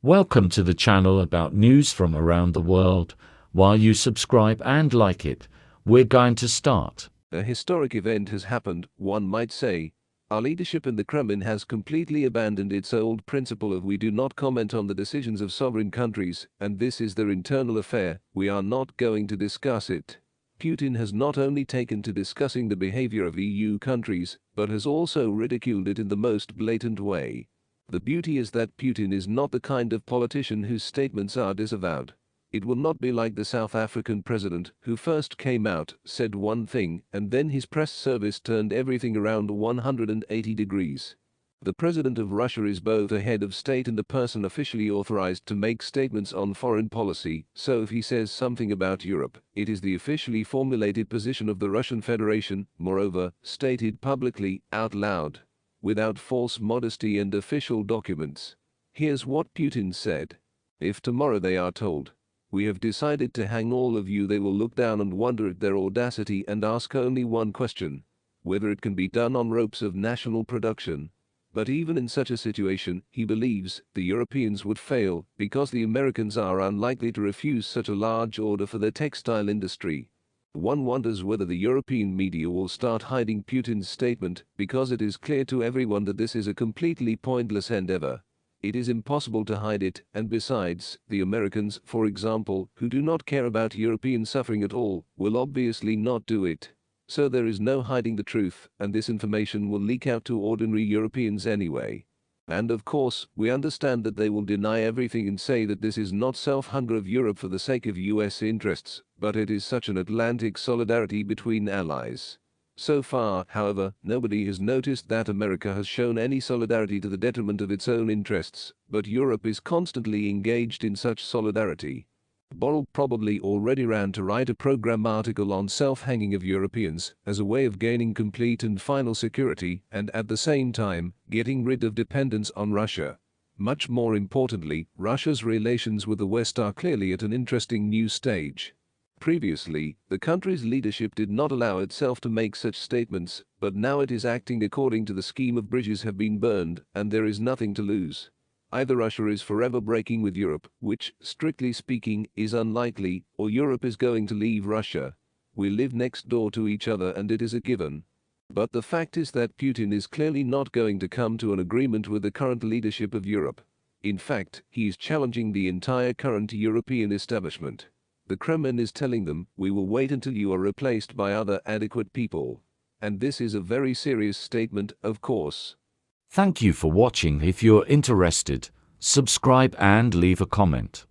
Welcome to the channel about news from around the world. While you subscribe and like it, we're going to start. A historic event has happened, one might say. Our leadership in the Kremlin has completely abandoned its old principle of we do not comment on the decisions of sovereign countries, and this is their internal affair, we are not going to discuss it. Putin has not only taken to discussing the behavior of EU countries, but has also ridiculed it in the most blatant way. The beauty is that Putin is not the kind of politician whose statements are disavowed. It will not be like the South African president, who first came out, said one thing, and then his press service turned everything around 180 degrees. The president of Russia is both a head of state and a person officially authorized to make statements on foreign policy, so if he says something about Europe, it is the officially formulated position of the Russian Federation, moreover, stated publicly, out loud, without false modesty and official documents. Here's what Putin said. If tomorrow they are told, "We have decided to hang all of you," they will look down and wonder at their audacity and ask only one question: whether it can be done on ropes of national production. But even in such a situation, he believes, the Europeans would fail, because the Americans are unlikely to refuse such a large order for their textile industry. One wonders whether the European media will start hiding Putin's statement, because it is clear to everyone that this is a completely pointless endeavor. It is impossible to hide it, and besides, the Americans, for example, who do not care about European suffering at all, will obviously not do it. So there is no hiding the truth, and this information will leak out to ordinary Europeans anyway. And of course, we understand that they will deny everything and say that this is not self-hunger of Europe for the sake of US interests, but it is such an Atlantic solidarity between allies. So far, however, nobody has noticed that America has shown any solidarity to the detriment of its own interests, but Europe is constantly engaged in such solidarity. Borrell probably already ran to write a program article on self-hanging of Europeans as a way of gaining complete and final security and at the same time getting rid of dependence on Russia. Much more importantly, Russia's relations with the West are clearly at an interesting new stage. Previously, the country's leadership did not allow itself to make such statements, but now it is acting according to the scheme of bridges have been burned and there is nothing to lose. Either Russia is forever breaking with Europe, which, strictly speaking, is unlikely, or Europe is going to leave Russia. We live next door to each other and it is a given. But the fact is that Putin is clearly not going to come to an agreement with the current leadership of Europe. In fact, he is challenging the entire current European establishment. The Kremlin is telling them, we will wait until you are replaced by other adequate people. And this is a very serious statement, of course. Thank you for watching. If you're interested, subscribe and leave a comment.